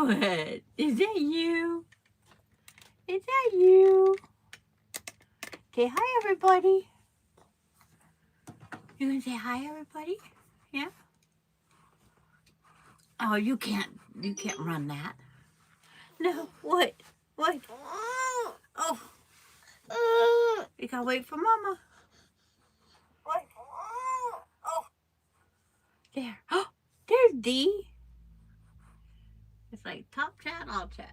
What? Is that you? Is that you? Say hi, everybody. You gonna say hi, everybody? Yeah? Oh, you can't run that. No, what? What? Oh, you gotta wait for Mama. What? Oh, there. Oh, there's Dee. It's like top chat, all chat.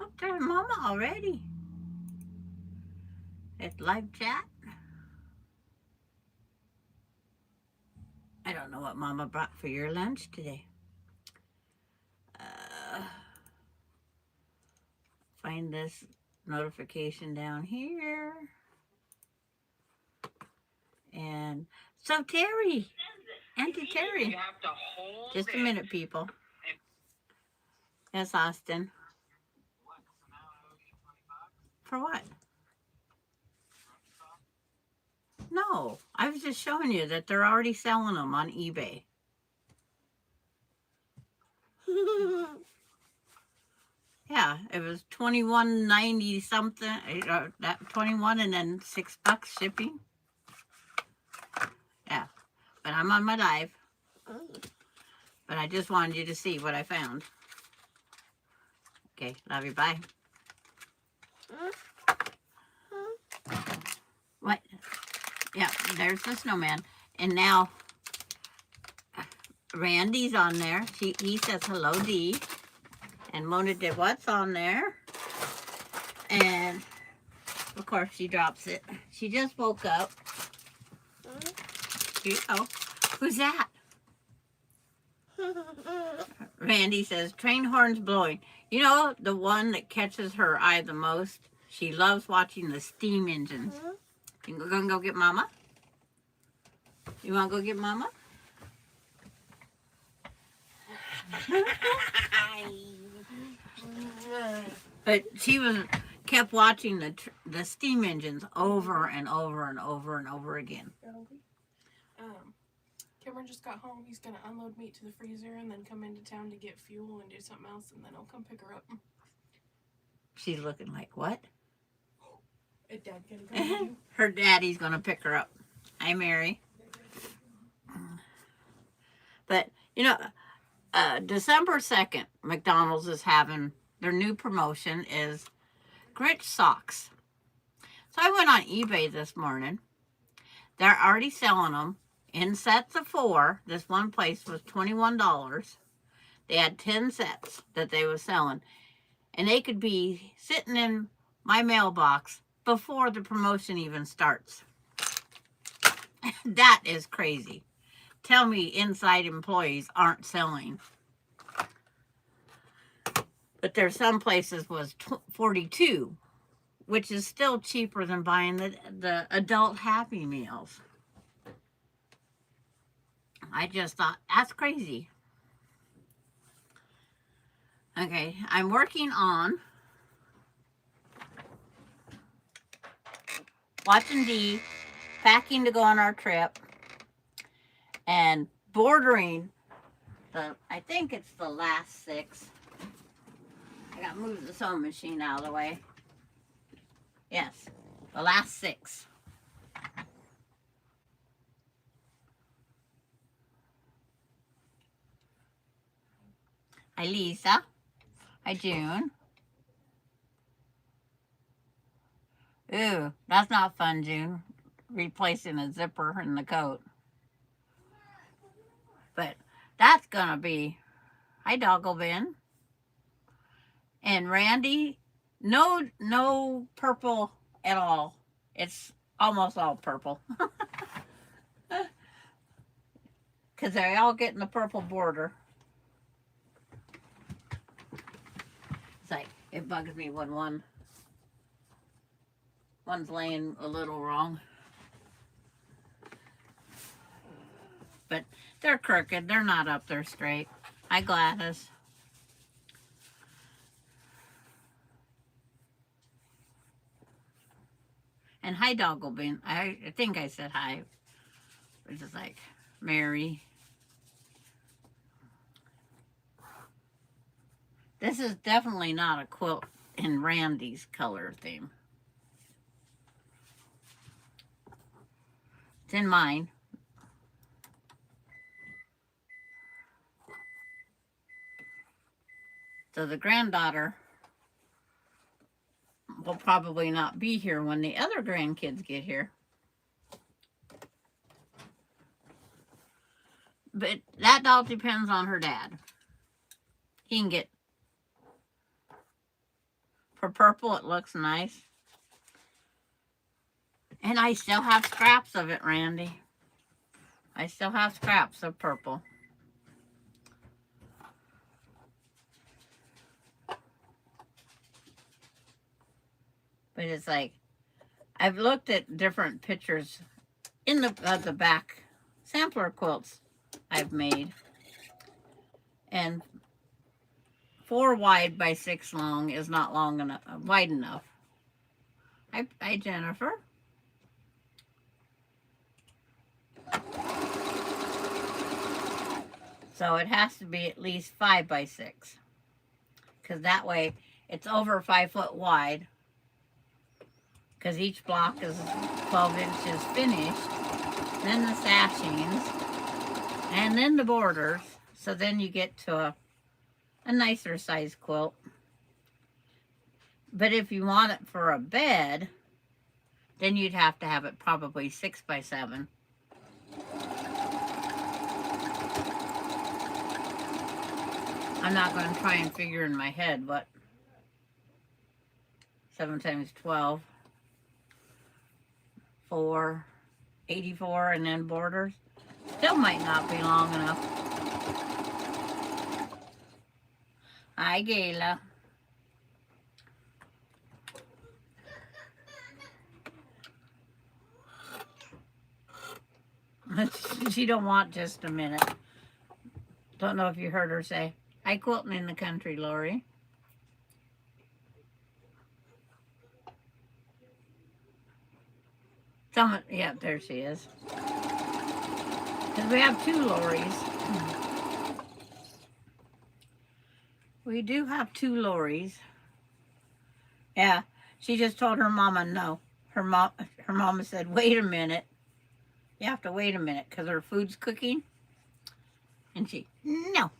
Oh, there's Mama already. It's live chat. I don't know what Mama brought for your lunch today. Find this notification down here. And so Terry, Auntie Terry. Just a minute, people. Yes, Austin. For what? No, I was just showing you that they're already selling them on eBay. Yeah, it was $21.90 something. That 21 and then $6 shipping. Yeah, but I'm on my live. But I just wanted you to see what I found. Okay, love you. Bye. What? Yeah, there's the snowman. And now Randy's on there. He says hello, Dee. And Mona did what's on there. And of course she drops it. She just woke up. Here you go. Who's that? Randy says train horns blowing. You know the one that catches her eye the most? She loves watching the steam engines. You gonna go get Mama? You wanna go get Mama? But she kept watching the steam engines over and over and over and over again. Cameron just got home. He's gonna unload meat to the freezer and then come into town to get fuel and do something else, and then I'll come pick her up. She's looking like, what? Is Dad gonna come with you? Her daddy's gonna pick her up. Hi, Mary. But you know, December 2nd, McDonald's is having their new promotion is Grinch socks. So I went on eBay this morning. They're already selling them in sets of 4. This one place was $21. They had 10 sets that they were selling. And they could be sitting in my mailbox before the promotion even starts. That is crazy. Tell me inside employees aren't selling. But there's some places was $42, which is still cheaper than buying the adult Happy Meals. I just thought, that's crazy. Okay, I'm working on watching Dee, packing to go on our trip, and bordering I think it's the last 6. I got to move the sewing machine out of the way. Yes, the last 6. Hi, Lisa. Hi, June. Ooh, that's not fun, June. Replacing a zipper in the coat. But that's gonna be. Hi, Dogglebin. And Randy, no purple at all. It's almost all purple. Because they all get in the purple border. It's like, it bugs me when one's laying a little wrong. But they're crooked. They're not up there straight. Hi, Gladys. And hi, Dogglebin. I think I said hi. It's just like Mary. This is definitely not a quilt in Randy's color theme. It's in mine. So the granddaughter will probably not be here when the other grandkids get here. But that all depends on her dad. He can get, for purple it looks nice. And I still have scraps of it, Randy. I still have scraps of purple. But it's like, I've looked at different pictures in the back sampler quilts I've made. And 4 wide by 6 long is not long enough, wide enough. Hi, Jennifer. So it has to be at least 5 by 6. Because that way it's over 5 foot wide. Because each block is 12 inches finished. Then the sashings. And then the borders. So then you get to a nicer size quilt. But if you want it for a bed, then you'd have to have it probably 6 by 7. I'm not going to try and figure in my head what 7 times 12, 4, 84, and then borders. Still might not be long enough. Hi, Gayla. She don't want just a minute. Don't know if you heard her say, "Hi, quilting in the country, Lori." Someone, yeah, there she is. Because we have 2 Loris. We do have 2 Loris. Yeah, she just told her mama no. Her mama said, "Wait a minute. You have to wait a minute because her food's cooking." And she, no.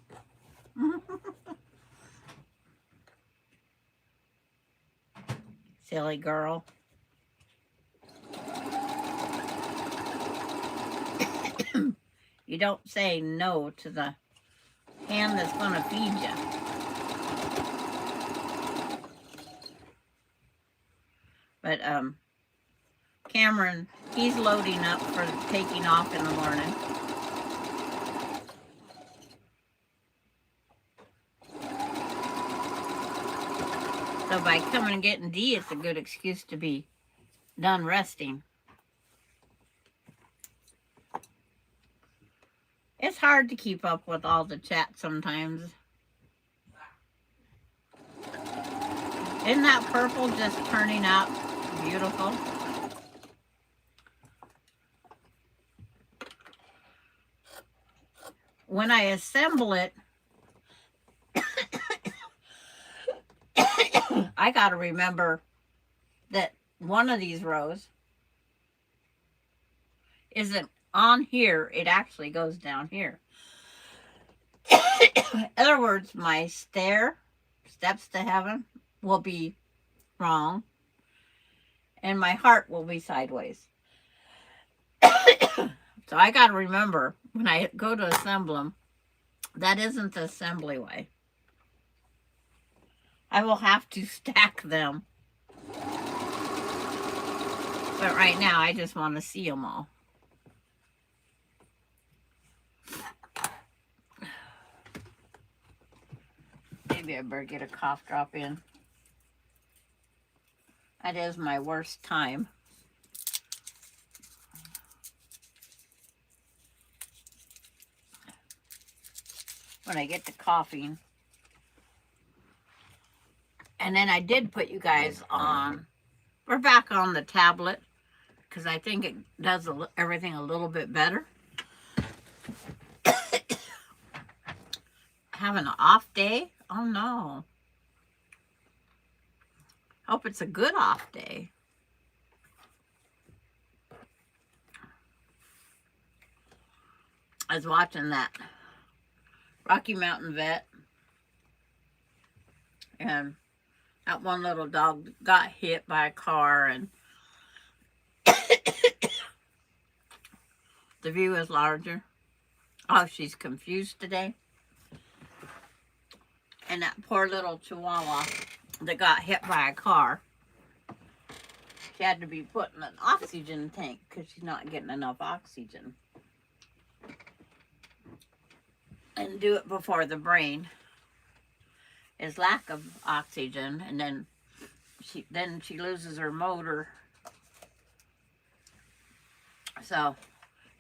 Silly girl. You don't say no to the hand that's going to feed you. But Cameron, he's loading up for taking off in the morning. So by coming and getting Dee, it's a good excuse to be done resting. It's hard to keep up with all the chat sometimes. Isn't that purple just turning out beautiful? When I assemble it, I got to remember that one of these rows isn't on here. It actually goes down here. In other words, my steps to heaven, will be wrong. And my heart will be sideways. So I got to remember when I go to assemble them, that isn't the assembly way. I will have to stack them. But right now, I just want to see them all. Maybe I better get a cough drop in. That is my worst time. When I get to coughing. And then I did put you guys on. We're back on the tablet because I think it does everything a little bit better. Having an off day? Oh no. Hope it's a good off day. I was watching that Rocky Mountain Vet, and that one little dog got hit by a car, and the view is larger. Oh, she's confused today. And that poor little chihuahua that got hit by a car, she had to be put in an oxygen tank because she's not getting enough oxygen. And do it before the brain is lack of oxygen, and then she loses her motor. So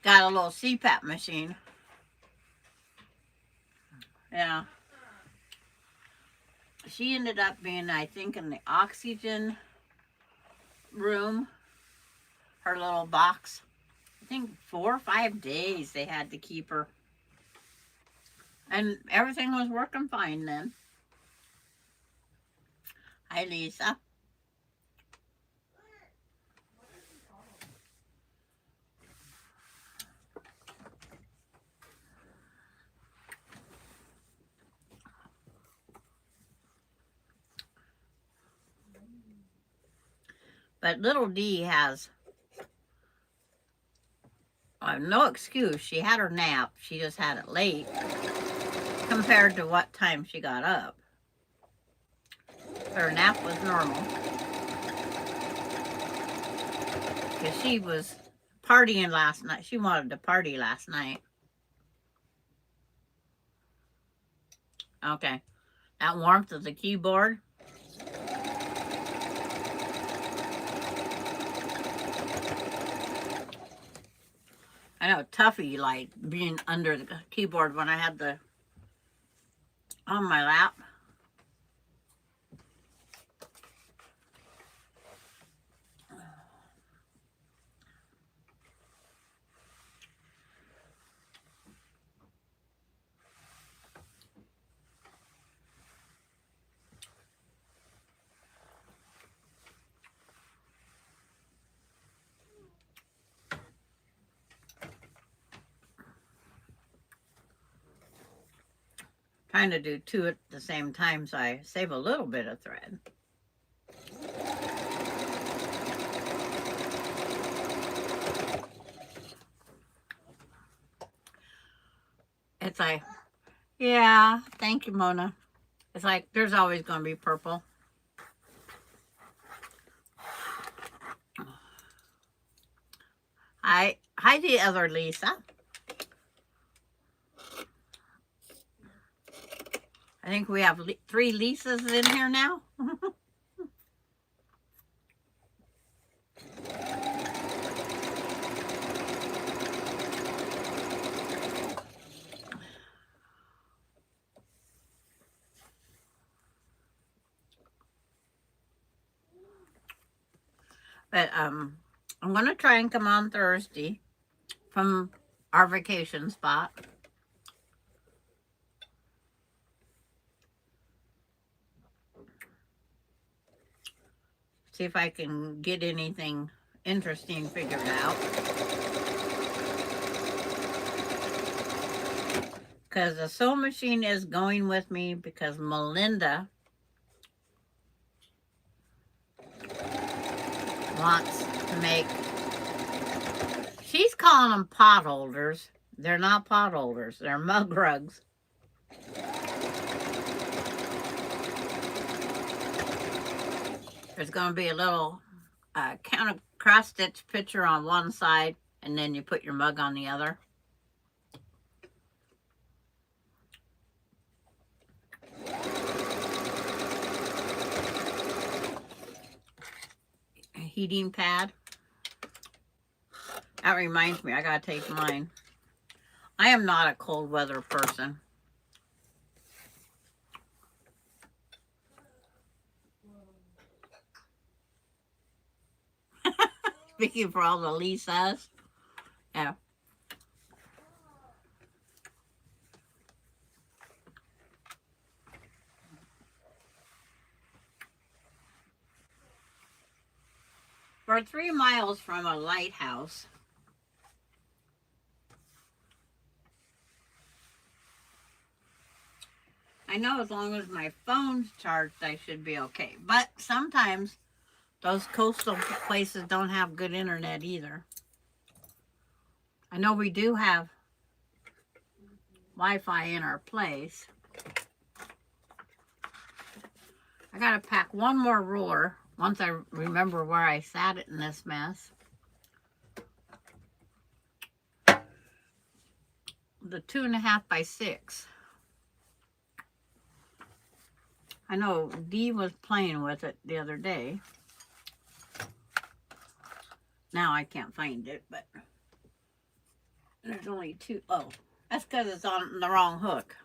got a little CPAP machine. Yeah. She ended up being, I think, in the oxygen room, her little box. I think 4 or 5 days they had to keep her. And everything was working fine then. Hi, Lisa. But little Dee has no excuse. She had her nap. She just had it late compared to what time she got up. Her nap was normal because she was partying last night. She wanted to party last night. Okay. That warmth of the keyboard. I know Tuffy liked being under the keyboard when I had the on my lap. Trying to do two at the same time so I save a little bit of thread. It's like, yeah, thank you, Mona. It's like there's always going to be purple. Hi, the other Lisa. I think we have 3 Lisas in here now. But I'm going to try and come on Thursday from our vacation spot. See if I can get anything interesting figured out. Because the sewing machine is going with me because Melinda wants to make, she's calling them pot holders. They're not pot holders. They're mug rugs. There's going to be a little counter cross stitch picture on one side, and then you put your mug on the other. A heating pad. That reminds me, I gotta take mine. I am not a cold weather person. Speaking for all the Lisas. Yeah. We're 3 miles from a lighthouse. I know as long as my phone's charged, I should be okay. But sometimes those coastal places don't have good internet either. I know we do have Wi-Fi in our place. I gotta pack one more ruler once I remember where I sat it in this mess. The 2.5 by 6. I know Dee was playing with it the other day. Now I can't find it, but there's only 2. Oh, that's because it's on the wrong hook.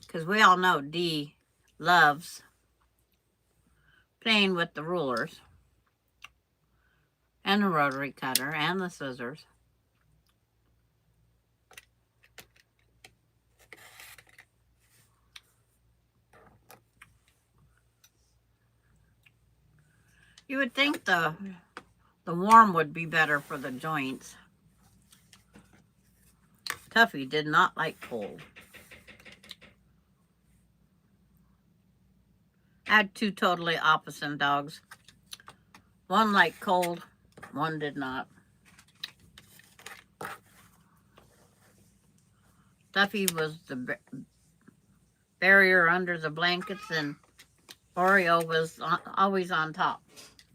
Because we all know Dee loves playing with the rulers and the rotary cutter and the scissors. You would think the warm would be better for the joints. Tuffy did not like cold. I had 2 totally opposite dogs. One liked cold, one did not. Tuffy was the barrier under the blankets, and Oreo was always on top,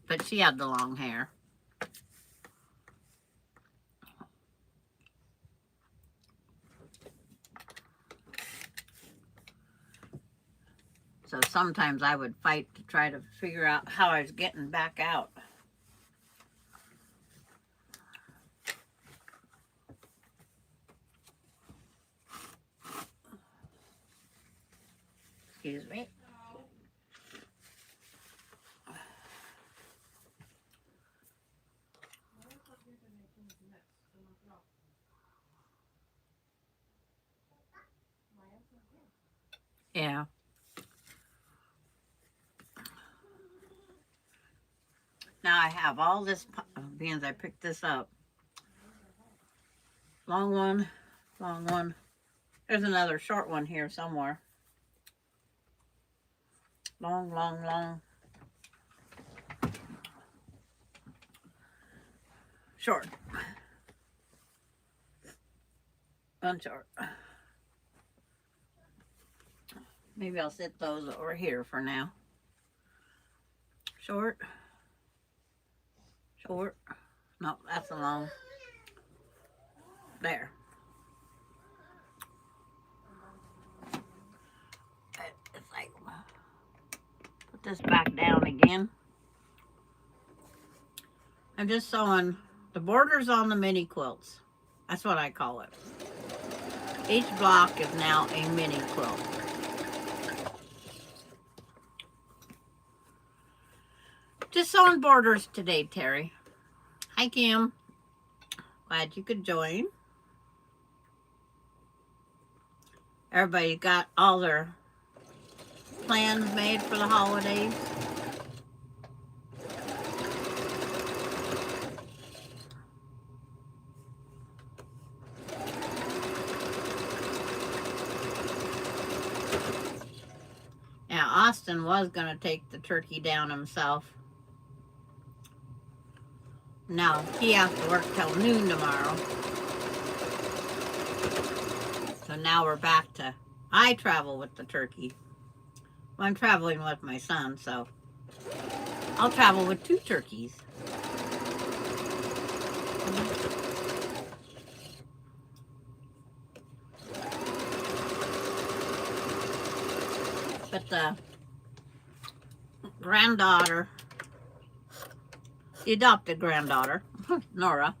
but she had the long hair. So sometimes I would fight to try to figure out how I was getting back out. Excuse me. Yeah. Now I have all this, beans. I picked this up. Long one, long one. There's another short one here somewhere. Long, long, long. Short. Unshort. Maybe I'll sit those over here for now. Short. Short. No, that's a long. There. It's like, put this back down again. I'm just sewing the borders on the mini quilts. That's what I call it. Each block is now a mini quilt. Just sewing borders today, Terry. Hi, Kim. Glad you could join. Everybody got all their plans made for the holidays. Now, Austin was going to take the turkey down himself. Now, he has to work till noon tomorrow. So now we're back to, I travel with the turkey. Well, I'm traveling with my son, so I'll travel with 2 turkeys. But the granddaughter, the adopted granddaughter, Nora,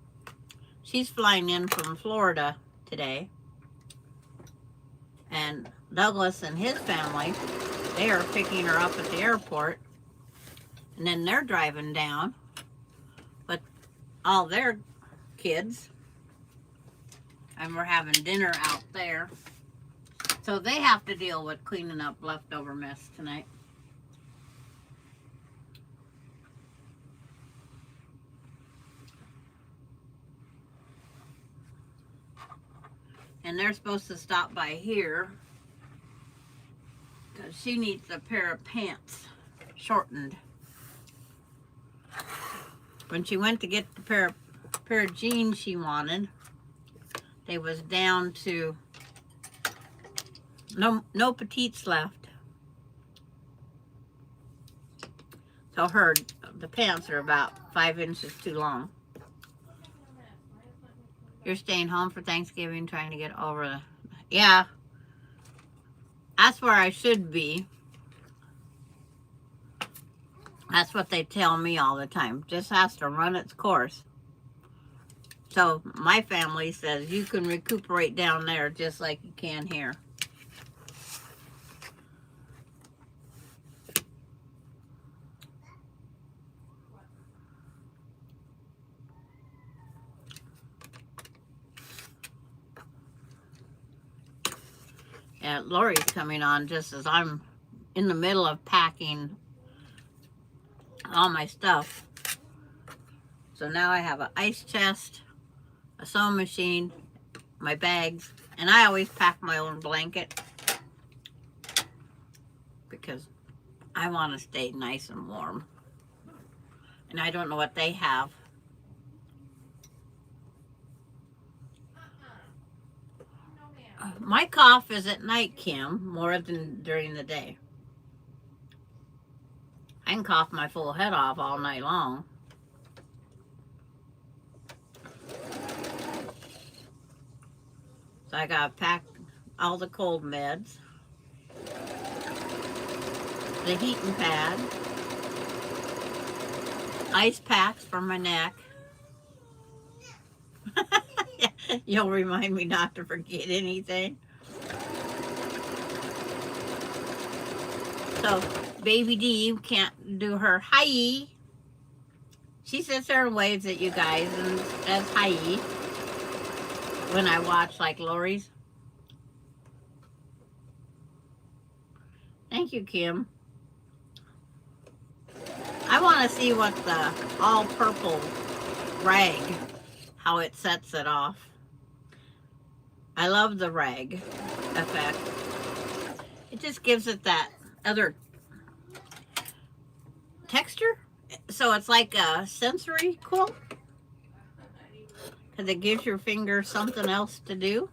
she's flying in from Florida today. And Douglas and his family, they are picking her up at the airport. And then they're driving down with all their kids. And we're having dinner out there. So they have to deal with cleaning up leftover mess tonight. And they're supposed to stop by here because she needs a pair of pants shortened. When she went to get the pair of jeans she wanted, they was down to no petites left. So the pants are about 5 inches too long. You're staying home for Thanksgiving, trying to get over the... Yeah. That's where I should be. That's what they tell me all the time. Just has to run its course. So my family says you can recuperate down there just like you can here. And Lori's coming on just as I'm in the middle of packing all my stuff. So now I have an ice chest, a sewing machine, my bags, and I always pack my own blanket because I want to stay nice and warm. And I don't know what they have. My cough is at night, Kim, more than during the day. I can cough my full head off all night long. So I gotta pack all the cold meds, the heating pad, ice packs for my neck. You'll remind me not to forget anything. So baby D can't do her hi. She sits there and waves at you guys and says hi when I watch like Lori's. Thank you, Kim. I want to see what the all purple rag, how it sets it off. I love the rag effect. It just gives it that other texture. So it's like a sensory quilt. Because it gives your finger something else to do.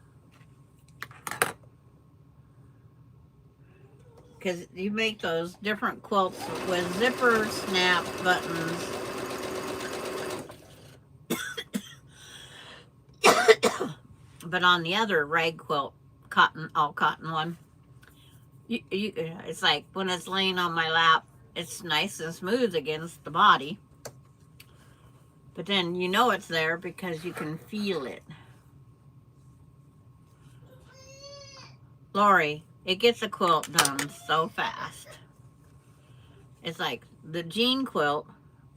Because you make those different quilts with zippers, snap, buttons. But on the other rag quilt, all cotton one, it's like when it's laying on my lap, it's nice and smooth against the body. But then you know it's there because you can feel it. Lori, it gets a quilt done so fast. It's like the jean quilt.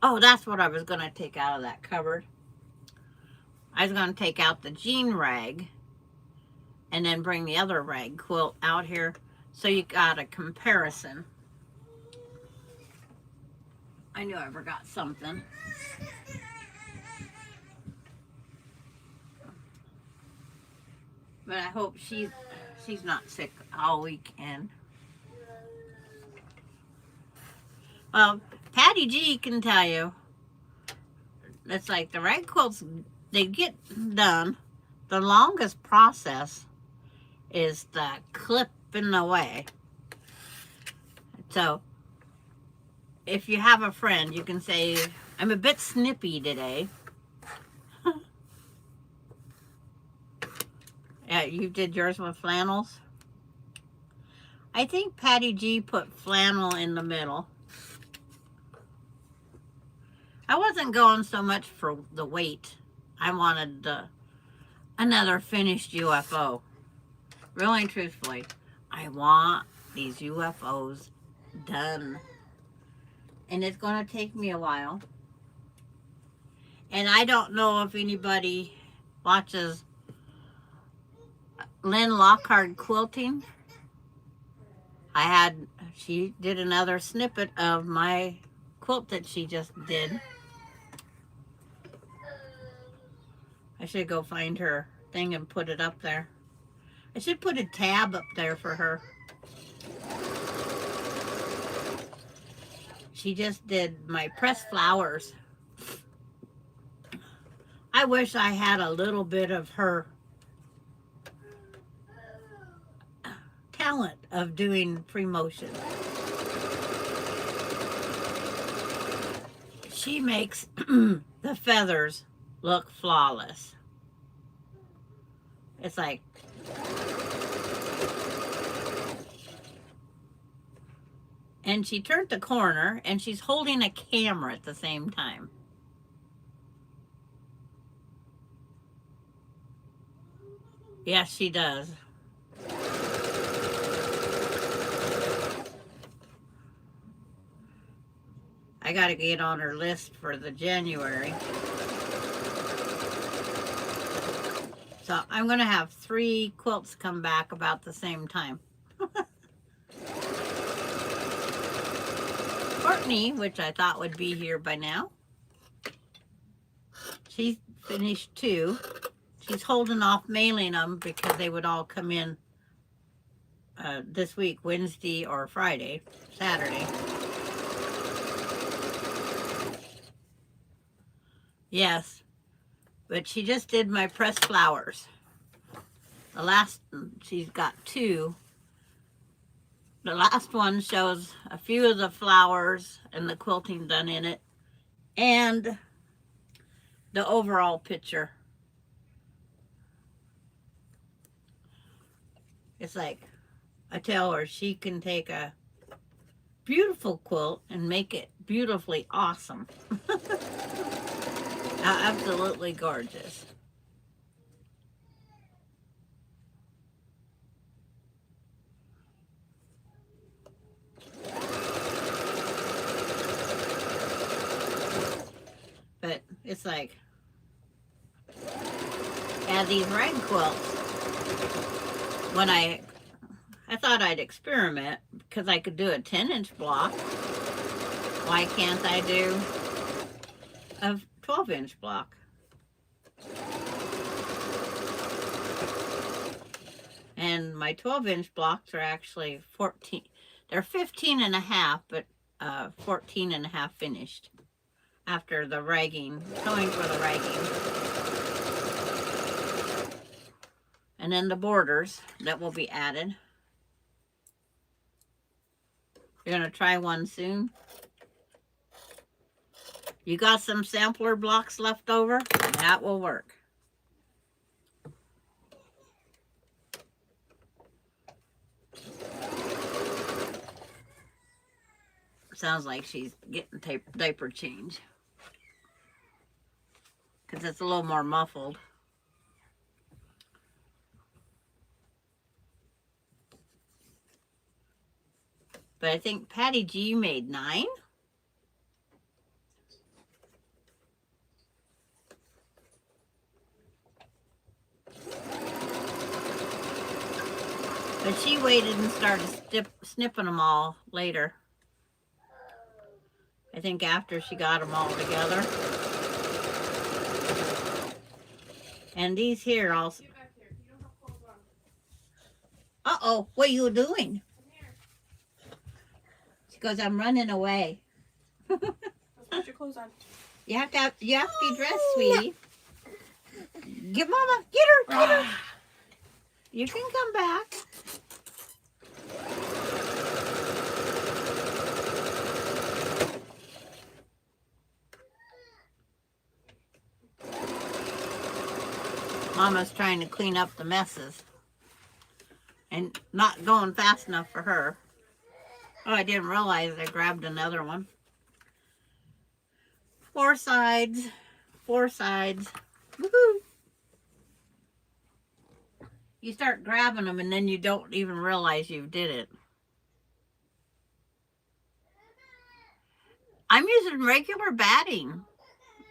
Oh, that's what I was going to take out of that cupboard. I was going to take out the jean rag and then bring the other rag quilt out here so you got a comparison. I knew I forgot something. But I hope she's not sick all weekend. Well, Patty G can tell you. It's like the rag quilts, they get done. The longest process is the clipping away. So, if you have a friend, you can say, I'm a bit snippy today. Yeah, you did yours with flannels? I think Patty G put flannel in the middle. I wasn't going so much for the weight. I wanted another finished UFO. Really and truthfully, I want these UFOs done. And it's going to take me a while. And I don't know if anybody watches Lynn Lockhart Quilting. she did another snippet of my quilt that she just did. I should go find her thing and put it up there. I should put a tab up there for her. She just did my pressed flowers. I wish I had a little bit of her talent of doing pre-motion. She makes the feathers look flawless. It's like, and she turned the corner and she's holding a camera at the same time. Yes, she does. I got to get on her list for the January. So I'm going to have 3 quilts come back about the same time. Courtney, which I thought would be here by now, she finished 2. She's holding off mailing them because they would all come in this week, Wednesday or Friday, Saturday. Yes, but she just did my pressed flowers. The last, she's got 2. The last one shows a few of the flowers and the quilting done in it, and the overall picture. It's like, I tell her she can take a beautiful quilt and make it beautifully awesome. Absolutely gorgeous. But it's like, yeah, these rag quilts, when I thought I'd experiment because I could do a 10-inch block. Why can't I do a 12-inch block? And my 12-inch blocks are actually 14. They're 15 and a half, but 14 and a half finished after the ragging, sewing for the ragging. And then the borders that will be added. You're going to try one soon? You got some sampler blocks left over? That will work. Sounds like she's getting diaper change. Because it's a little more muffled. But I think Patty G made 9. But she waited and started snipping them all later. I think after she got them all together. And these here also. Uh-oh, what are you doing? She goes, I'm running away. Let's put your clothes on. You have to be dressed, sweetie. Get Mama, get her. You can come back. Mama's trying to clean up the messes and not going fast enough for her. Oh, I didn't realize I grabbed another one. 4 sides. 4 sides. Woohoo! You start grabbing them and then you don't even realize you did it. I'm using regular batting,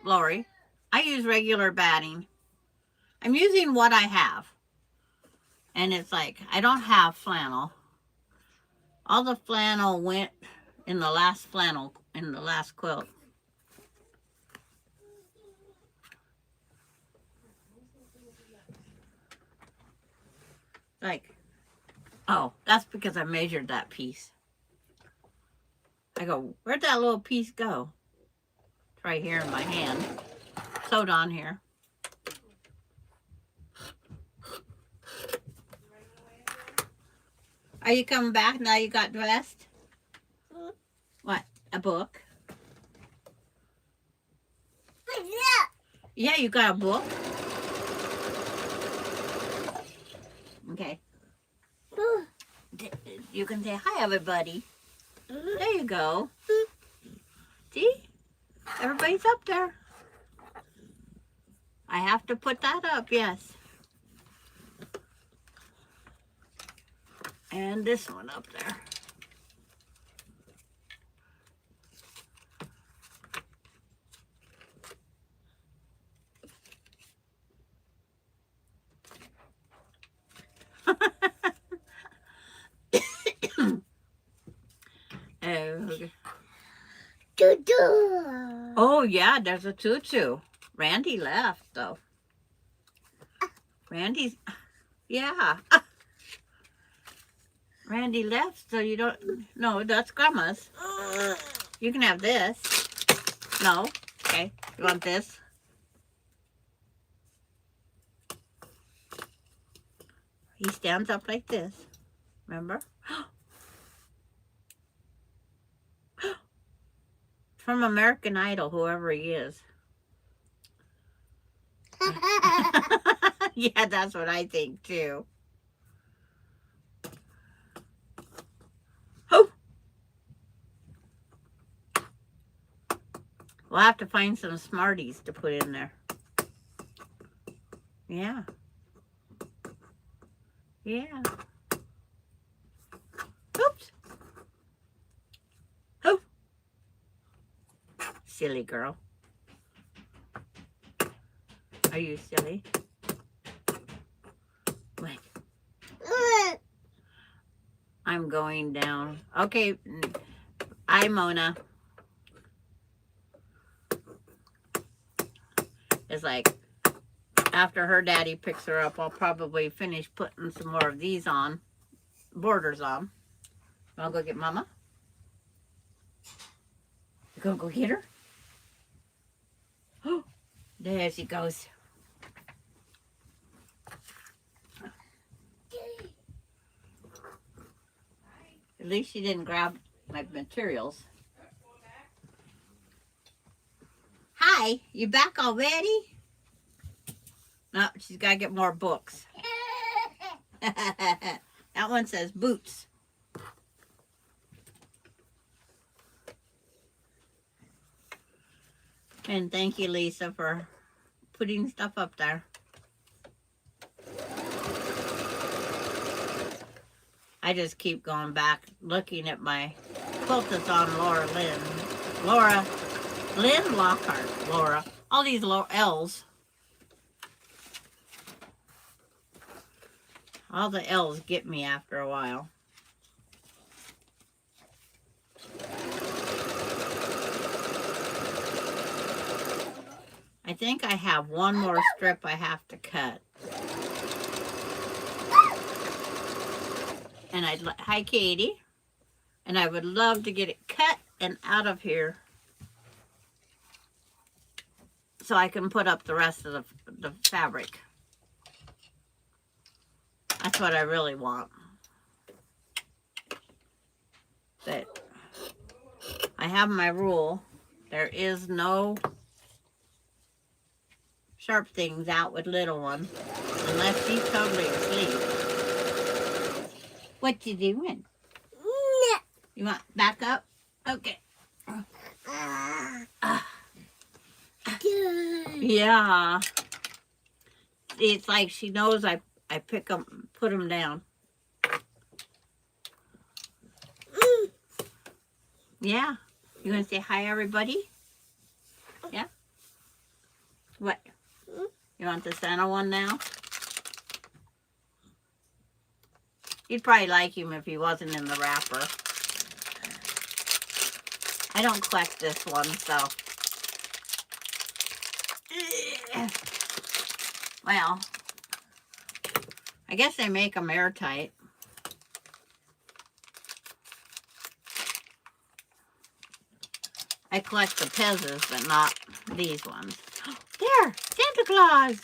Lori. I use regular batting. I'm using what I have. And it's like, I don't have flannel. All the flannel went in the last quilt. Like, oh, that's because I measured that piece. I go, where'd that little piece go? It's right here in my hand. Sewed on here. Are you coming back now you got dressed? What? A book? Yeah, you got a book? Okay. You can say hi, everybody. There you go. See? Everybody's up there. I have to put that up, yes. And this one up there. Okay. Tutu. Oh, yeah, there's a tutu. Randy left, though. Randy's, yeah. Randy left, so you don't, no, that's Grandma's. You can have this. No? Okay. You want this? He stands up like this. Remember? From American Idol, whoever he is. Yeah, that's what I think, too. Oh! We'll have to find some Smarties to put in there. Yeah. Yeah. Oops. Oh. Silly girl. Are you silly? What? I'm going down. Okay. Hi, Mona. It's like, after her daddy picks her up, I'll probably finish putting some more of these on. Borders on. I'll go get Mama. You gonna go get her? Oh, there she goes. At least she didn't grab my materials. Hi, you back already? No, she's got to get more books. That one says boots. And thank you, Lisa, for putting stuff up there. I just keep going back, looking at my quilt that's on Laura Lynn Lockhart, Laura. All these L's. All the L's get me after a while. I think I have one more strip I have to cut. And hi, Katie. And I would love to get it cut and out of here so I can put up the rest of the fabric. That's what I really want. But I have my rule. There is no sharp things out with little one unless she's totally asleep. What you doing? You want back up? Okay. Yeah. It's like she knows I pick them, put them down. Yeah. You want to say hi, everybody? Yeah? What? You want the Santa one now? You'd probably like him if he wasn't in the wrapper. I don't collect this one, so. Well, I guess they make them airtight. I collect the Pezzas, but not these ones. There! Santa Claus!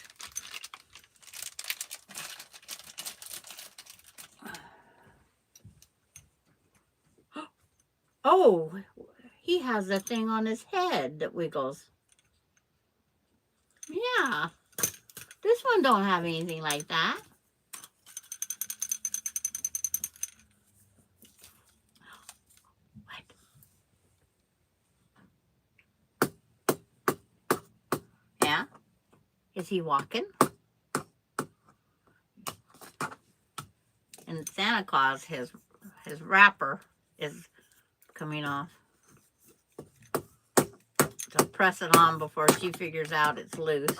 Oh, he has a thing on his head that wiggles. Yeah. This one don't have anything like that. What? Yeah? Is he walking? And Santa Claus, his wrapper is coming off. So press it on before she figures out it's loose.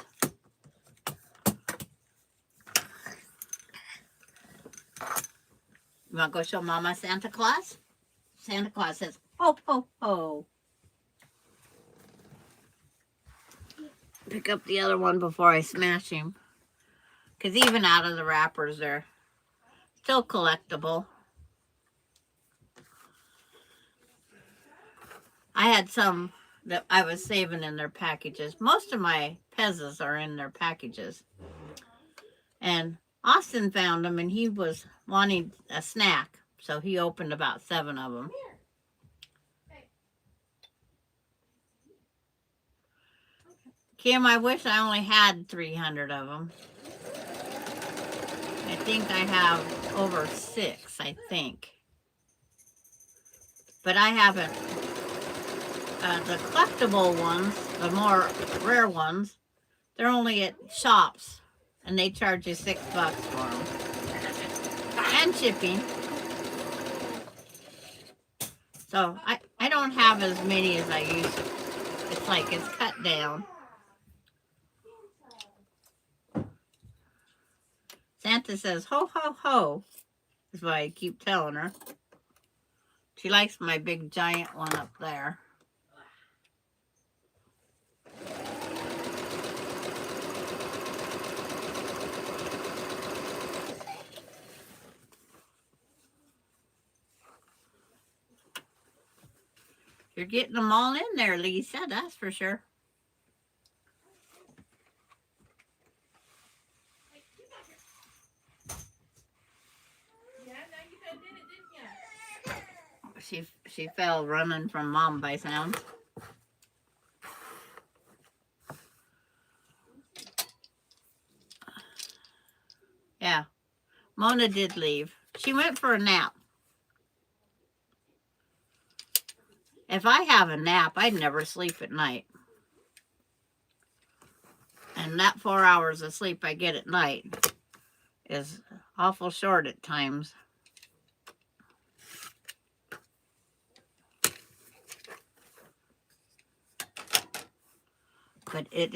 You want to go show Mama Santa Claus? Santa Claus says, ho, ho, ho. Pick up the other one before I smash him. Because even out of the wrappers, they're still collectible. I had some that I was saving in their packages. Most of my Pezzas are in their packages. And Austin found them, and he was wanting a snack. So he opened about 7 of them. Kim, I wish I only had 300 of them. I think I have over 6, I think. But I haven't. The collectible ones, the more rare ones, they're only at shops. And they charge you $6 for them. And shipping. So I don't have as many as I used to. It's like it's cut down. Santa says, ho, ho, ho. That's what I keep telling her. She likes my big giant one up there. You're getting them all in there, Lisa, that's for sure. She fell running from Mom by sound. Yeah, Mona did leave. She went for a nap. If I have a nap, I'd never sleep at night. And that 4 hours of sleep I get at night is awful short at times. But it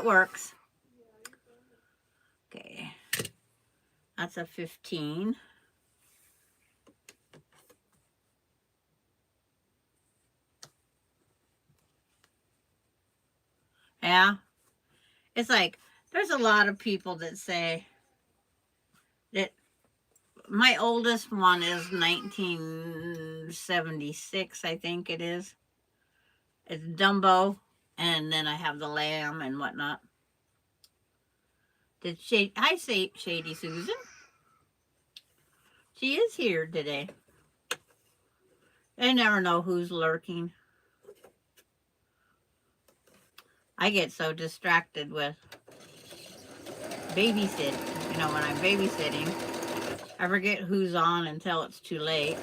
works. Okay, that's a 15. Yeah, it's like there's a lot of people that say that my oldest one is 1976, I think it is. It's Dumbo, and then I have the lamb and whatnot. I say Shady Susan? She is here today. I never know who's lurking. I get so distracted with babysit. You know, when I'm babysitting, I forget who's on until it's too late.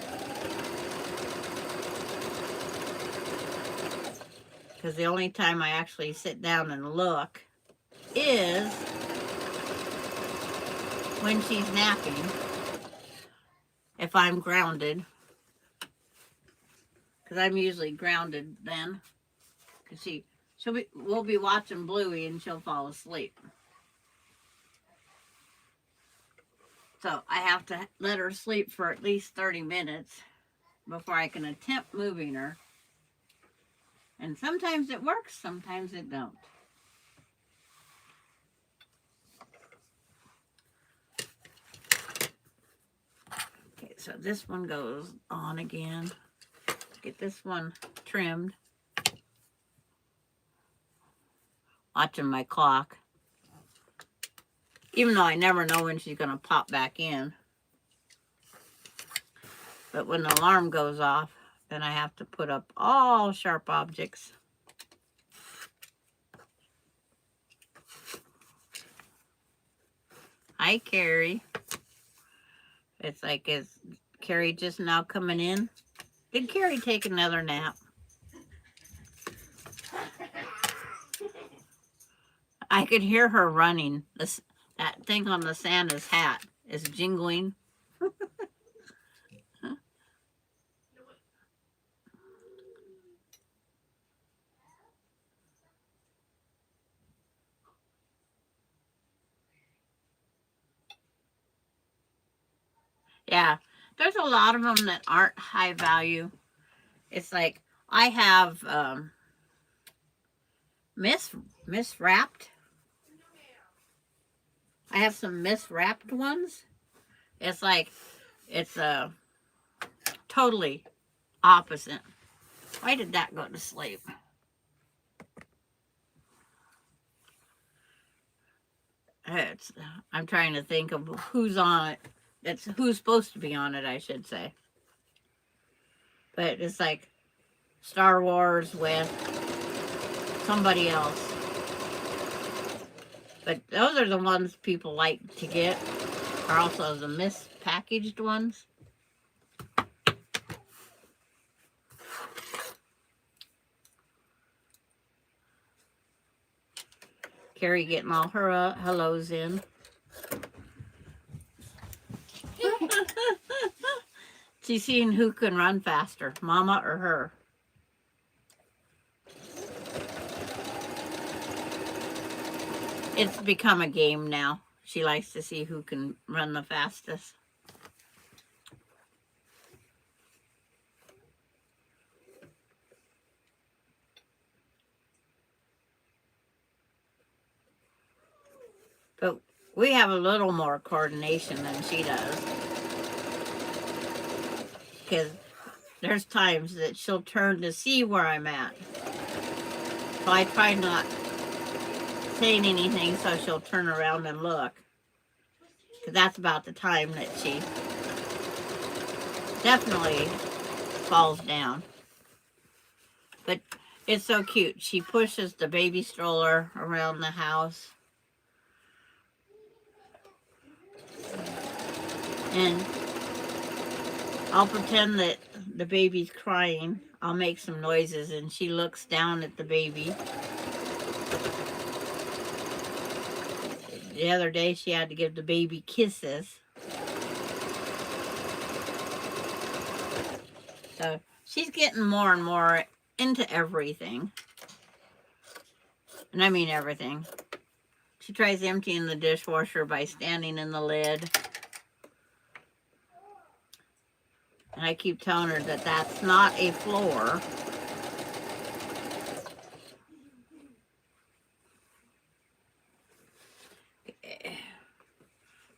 Because the only time I actually sit down and look is when she's napping. If I'm grounded. Because I'm usually grounded then. Because we'll be watching Bluey and she'll fall asleep. So I have to let her sleep for at least 30 minutes before I can attempt moving her. And sometimes it works, sometimes it don't. Okay, so this one goes on again. Get this one trimmed. Watching my clock. Even though I never know when she's going to pop back in. But when the alarm goes off, then I have to put up all sharp objects. Hi, Carrie. It's like, is Carrie just now coming in? Did Carrie take another nap? I could hear her running. That thing on the Santa's hat is jingling. Yeah, there's a lot of them that aren't high value. It's like I have miswrapped. I have some miswrapped ones. It's like it's totally opposite. Why did that go to sleep? I'm trying to think of who's on it. It's who's supposed to be on it, I should say. But it's like Star Wars with somebody else. But those are the ones people like to get. Are also the mispackaged ones. Carrie getting all her hellos in. She's seeing who can run faster, Mama or her. It's become a game now. She likes to see who can run the fastest. But we have a little more coordination than she does. Because there's times that she'll turn to see where I'm at. So I try not saying anything so she'll turn around and look. Because that's about the time that she definitely falls down. But it's so cute. She pushes the baby stroller around the house. And I'll pretend that the baby's crying. I'll make some noises and she looks down at the baby. The other day she had to give the baby kisses. So she's getting more and more into everything. And I mean everything. She tries emptying the dishwasher by standing in the lid. And I keep telling her that that's not a floor.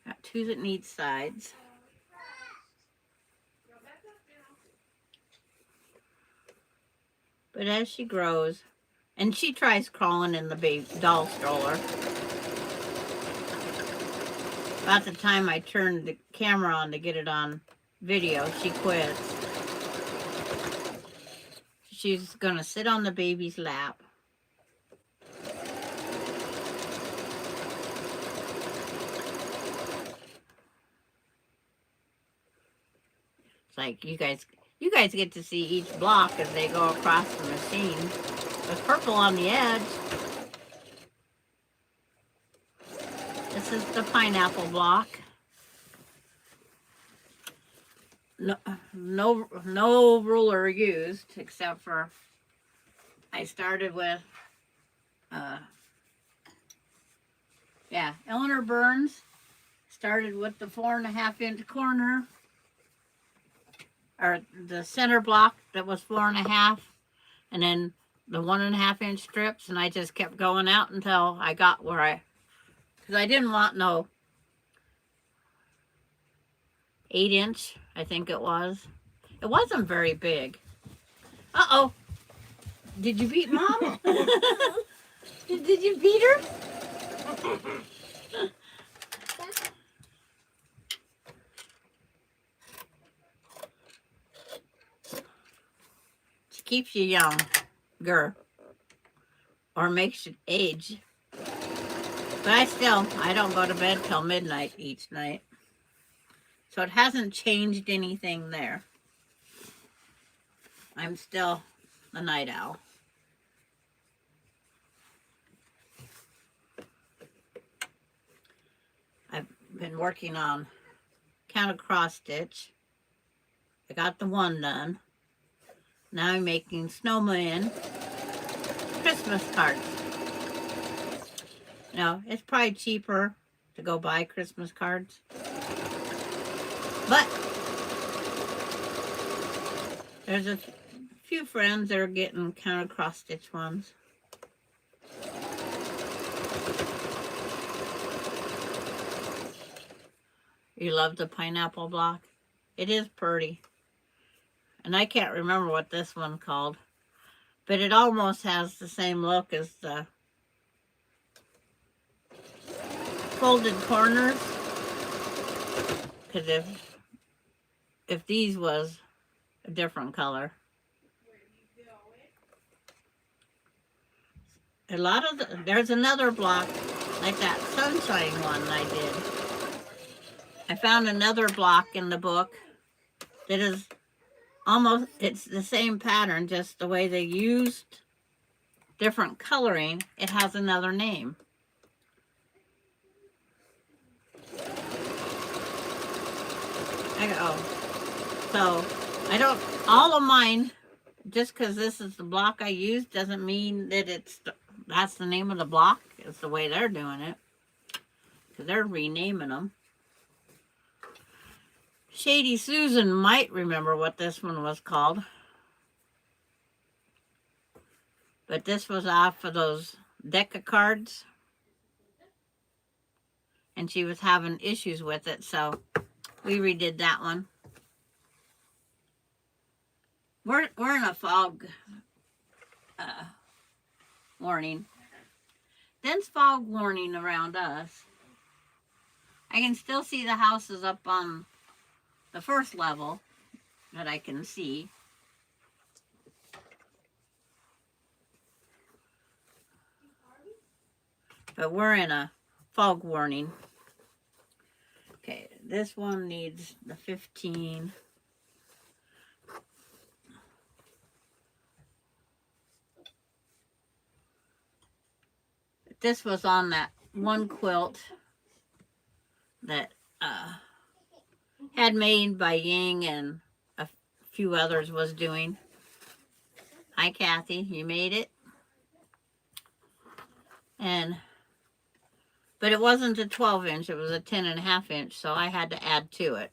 Got two that need sides. But as she grows, and she tries crawling in the baby doll stroller. About the time I turned the camera on to get it on video, she quits. She's gonna sit on the baby's lap. It's like you guys get to see each block as they go across the machine. There's purple on the edge. This is the pineapple block. No ruler used except for I started with Eleanor Burns started with the 4.5-inch corner, or the center block that was 4.5, and then the 1.5-inch strips, and I just kept going out until I got where because I didn't want no 8-inch, I think it was. It wasn't very big. Uh-oh. Did you beat Mom? Did you beat her? She keeps you younger, or makes you age. But I don't go to bed till midnight each night. So it hasn't changed anything there. I'm still a night owl. I've been working on counter cross stitch. I got the one done. Now I'm making snowman Christmas cards. Now, it's probably cheaper to go buy Christmas cards. But there's a few friends that are getting counter cross stitch ones. You love the pineapple block? It is pretty. And I can't remember what this one's called. But it almost has the same look as the folded corners. Because if these was a different color. A lot of there's another block like that sunshine one I did. I found another block in the book that is almost, it's the same pattern, just the way they used different coloring, it has another name. So I don't, all of mine, just because this is the block I used doesn't mean that that's the name of the block. It's the way they're doing it. Because they're renaming them. Shady Susan might remember what this one was called. But this was off of those deck of cards. And she was having issues with it, so we redid that one. We're in a fog warning. Dense fog warning around us. I can still see the houses up on the first level that I can see. But we're in a fog warning. Okay, this one needs the 15. This was on that one quilt that Handmade by Ying and a few others was doing. Hi, Kathy, you made it. But it wasn't a 12-inch, it was a 10.5-inch, so I had to add to it.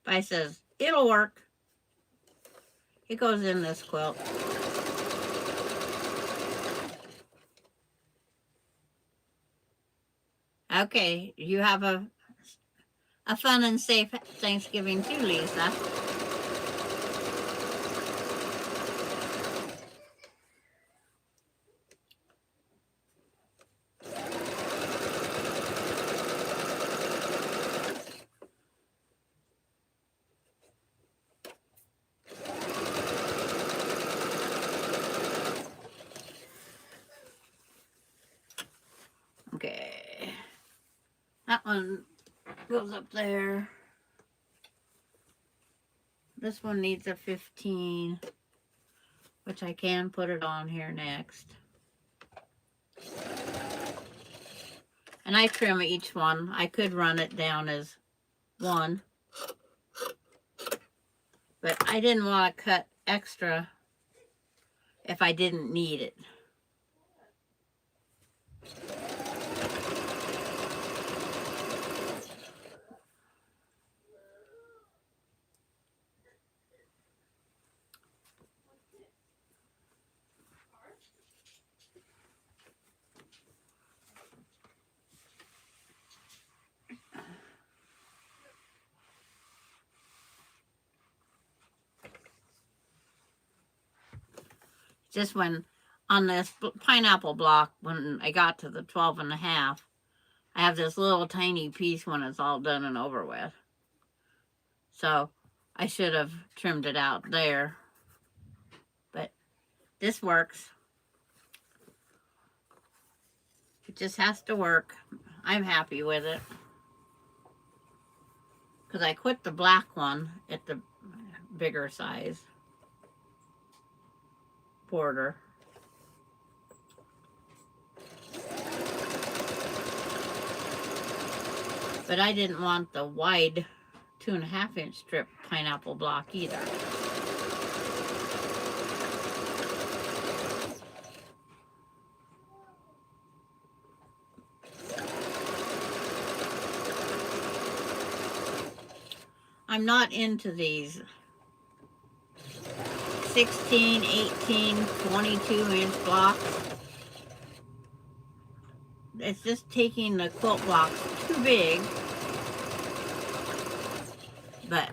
But I says, it'll work. It goes in this quilt. Okay, you have a fun and safe Thanksgiving too, Lisa. Okay, that one goes up there. This one needs a 15, which I can put it on here next. And I trim each one. I could run it down as one, but I didn't want to cut extra if I didn't need it. Just when on this pineapple block, when I got to the 12.5, I have this little tiny piece when it's all done and over with. So I should have trimmed it out there. But this works. It just has to work. I'm happy with it. Because I quit the black one at the bigger size border. But I didn't want the wide 2.5-inch strip pineapple block either. I'm not into these 16, 18, 22-inch blocks. It's just taking the quilt blocks too big. But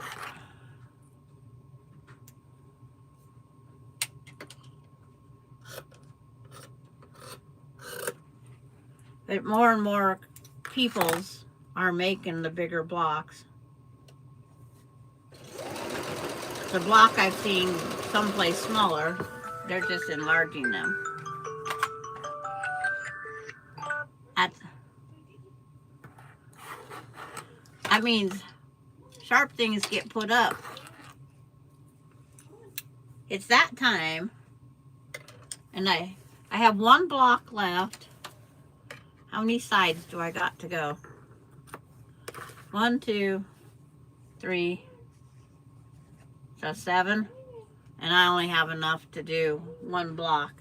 more and more peoples are making the bigger blocks. The block I've seen someplace smaller, they're just enlarging them. That means sharp things get put up. It's that time. And I have one block left. How many sides do I got to go? 1, 2, 3. So 7. And I only have enough to do one block.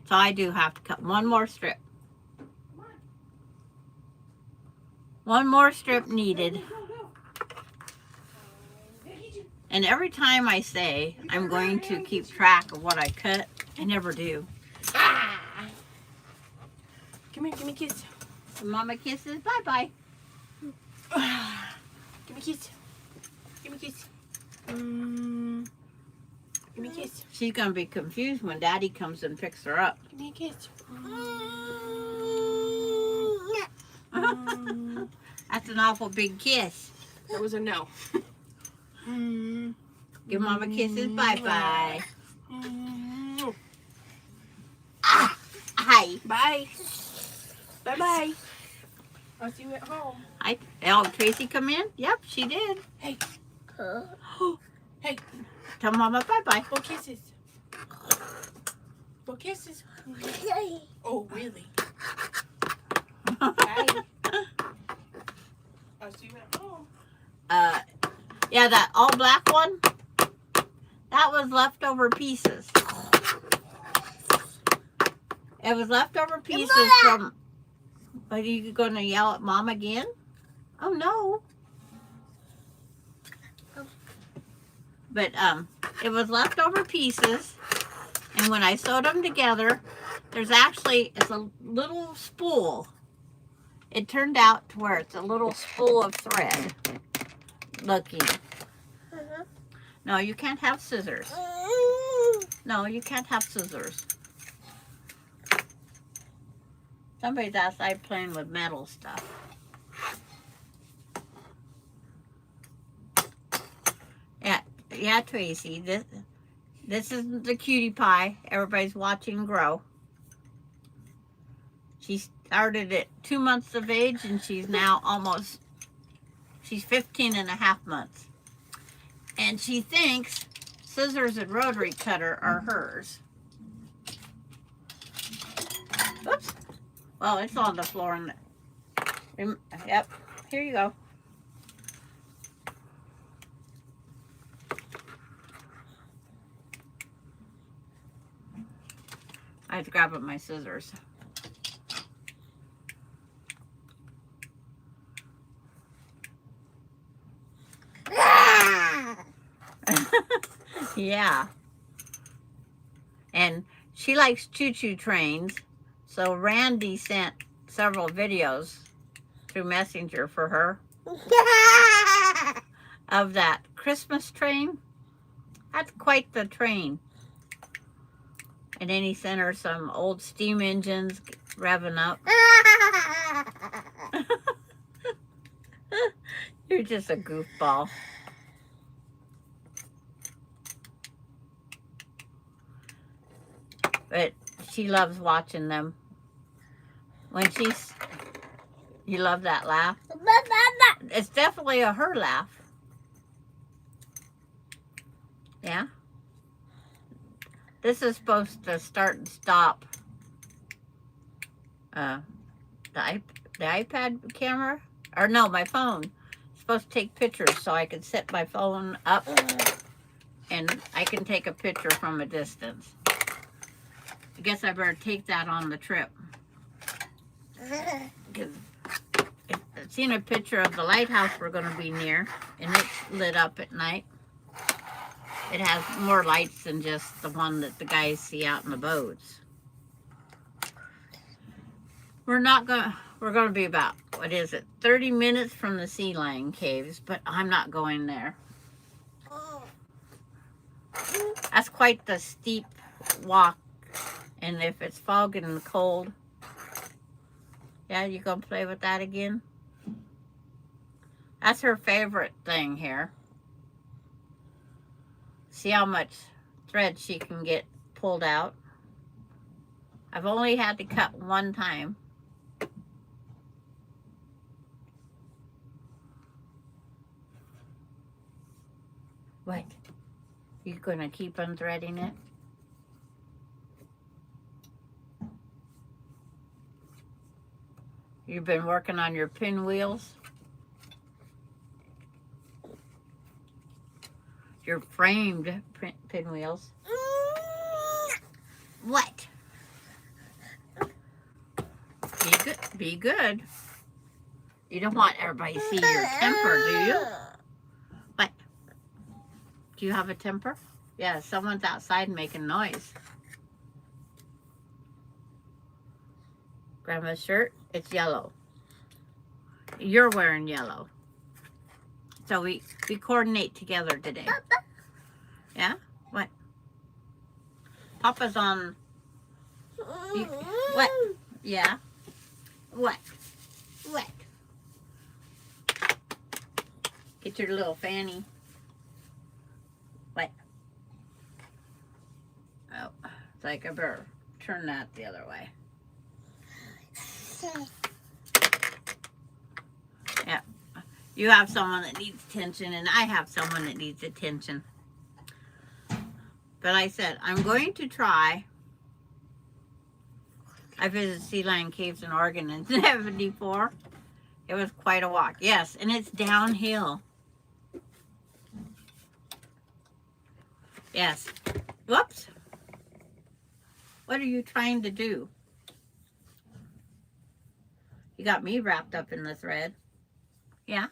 So I do have to cut one more strip. One more strip needed. And every time I say I'm going to keep track of what I cut, I never do. Come here, give me a kiss. Mama kisses, bye-bye. Give me a kiss. Give me a kiss. Give me a kiss. She's going to be confused when Daddy comes and picks her up. Give me a kiss. That's an awful big kiss. That was a no. Give Mama kisses, bye-bye. Hi. Bye. Bye-bye. I'll see you at home. Hi. Oh, Tracy come in? Yep, she did. Hey. Hey. Tell Mama bye-bye. Go kisses. Go kisses. Oh, really? Bye. I'll see you at home. Yeah, that all black one, that was leftover pieces. It was leftover pieces from, are you going to yell at Mom again? Oh, no. But it was leftover pieces, and when I sewed them together, there's actually, it's a little spool. It turned out to where it's a little spool of thread looking. No, you can't have scissors. No, you can't have scissors. Somebody's outside playing with metal stuff. Yeah, Tracy. This is the cutie pie everybody's watching grow. She started at 2 months of age, and she's now she's 15.5 months. And she thinks scissors and rotary cutter are hers. Oops. Well, it's on the floor. Yep. Here you go. I have to grab up my scissors. Yeah. And she likes choo-choo trains, so Randy sent several videos through Messenger for her of that Christmas train. That's quite the train. And then he sent her some old steam engines revving up. You're just a goofball. But she loves watching them. When she's... You love that laugh? It's definitely a her laugh. Yeah? This is supposed to start and stop the iPad camera. Or no, my phone. It's supposed to take pictures so I can set my phone up and I can take a picture from a distance. I guess I better take that on the trip. Because I've seen a picture of the lighthouse we're going to be near, and it's lit up at night. It has more lights than just the one that the guys see out in the boats. We're going to be about, 30 minutes from the Sea Lion Caves, but I'm not going there. That's quite the steep walk, and if it's fogging and cold, yeah, you gonna play with that again? That's her favorite thing here. See how much thread she can get pulled out. I've only had to cut one time. What? You gonna keep unthreading it? You've been working on your pinwheels? Your framed pinwheels. What? Be good. You don't want everybody to see your temper, do you? What? Do you have a temper? Yeah, someone's outside making noise. Grandma's shirt, it's yellow. You're wearing yellow. So we coordinate together today. Yeah? What? Papa's on... What? Yeah? What? What? Get your little fanny. What? Oh, it's like I better turn that the other way. Yeah. You have someone that needs attention, and I have someone that needs attention. But I said, I'm going to try. I visited Sea Lion Caves in Oregon in 74. It was quite a walk. Yes, and it's downhill. Yes. Whoops. What are you trying to do? You got me wrapped up in the thread. Yeah.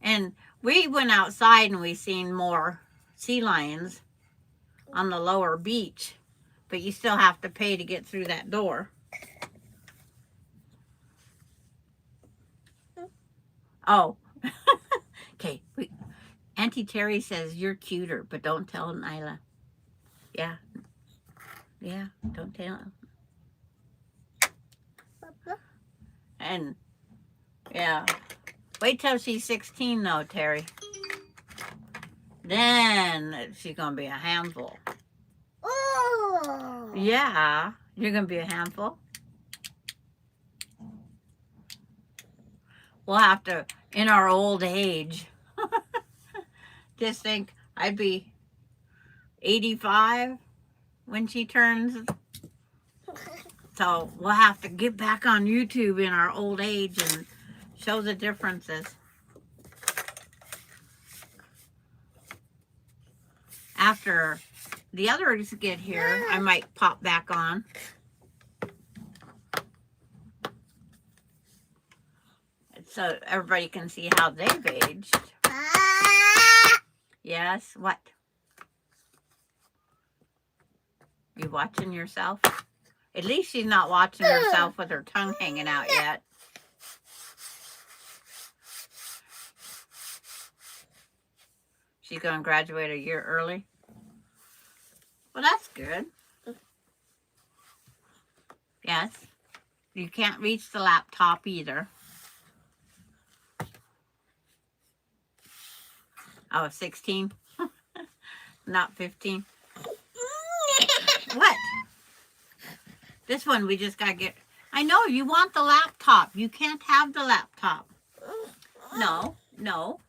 And we went outside and we seen more sea lions on the lower beach, but you still have to pay to get through that door. Oh. Okay. Auntie Terry says you're cuter, but don't tell Nyla. Yeah. Yeah, don't tell him. And, yeah. Wait till she's 16, though, Terry. Then she's going to be a handful. Oh. Yeah, you're going to be a handful. We'll have to, in our old age, just think I'd be 85 when she turns. So we'll have to get back on YouTube in our old age and show the differences. After the others get here, I might pop back on. So everybody can see how they've aged. Yes, what? You watching yourself? At least she's not watching herself with her tongue hanging out yet. She's going to graduate a year early. Well, that's good. Yes. You can't reach the laptop either. Oh, 16? Not 15. What? This one we just got to get. I know, you want the laptop. You can't have the laptop. No, no.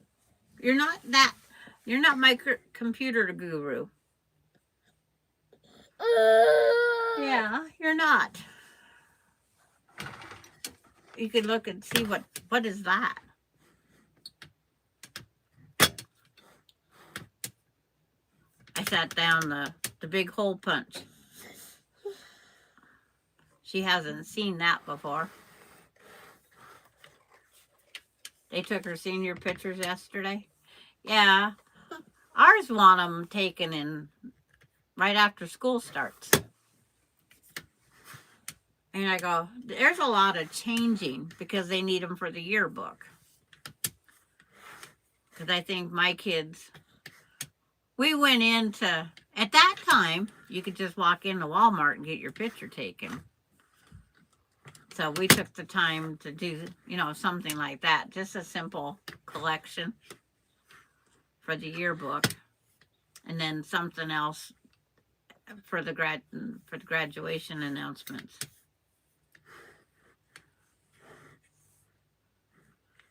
You're not that. You're not my computer guru. Yeah, you're not. You could look and see what is that. I sat down the big hole punch. She hasn't seen that before. They took her senior pictures yesterday. Yeah. Ours want them taken in right after school starts. And I go, there's a lot of changing because they need them for the yearbook. Because I think my kids, we went into, at that time, you could just walk into Walmart and get your picture taken. So we took the time to do, something like that. Just a simple collection for the yearbook. And then something else for the graduation announcements.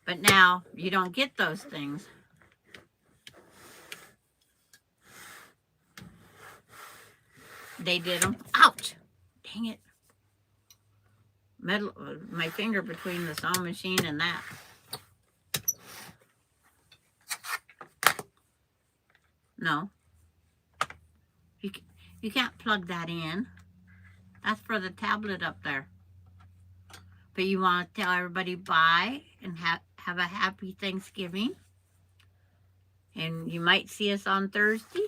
But now you don't get those things. They did them. Ouch! Dang it. My finger between the sewing machine and that. No. You can't plug that in. That's for the tablet up there. But you want to tell everybody bye and have a happy Thanksgiving. And you might see us on Thursday.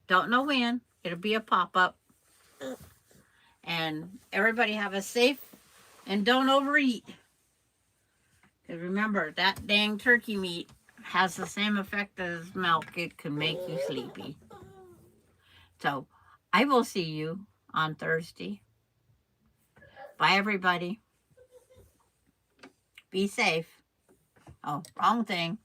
Don't know when. It'll be a pop-up. And everybody have a safe and don't overeat. Because remember, that dang turkey meat has the same effect as milk. It can make you sleepy. So, I will see you on Thursday. Bye, everybody. Be safe. Oh, wrong thing.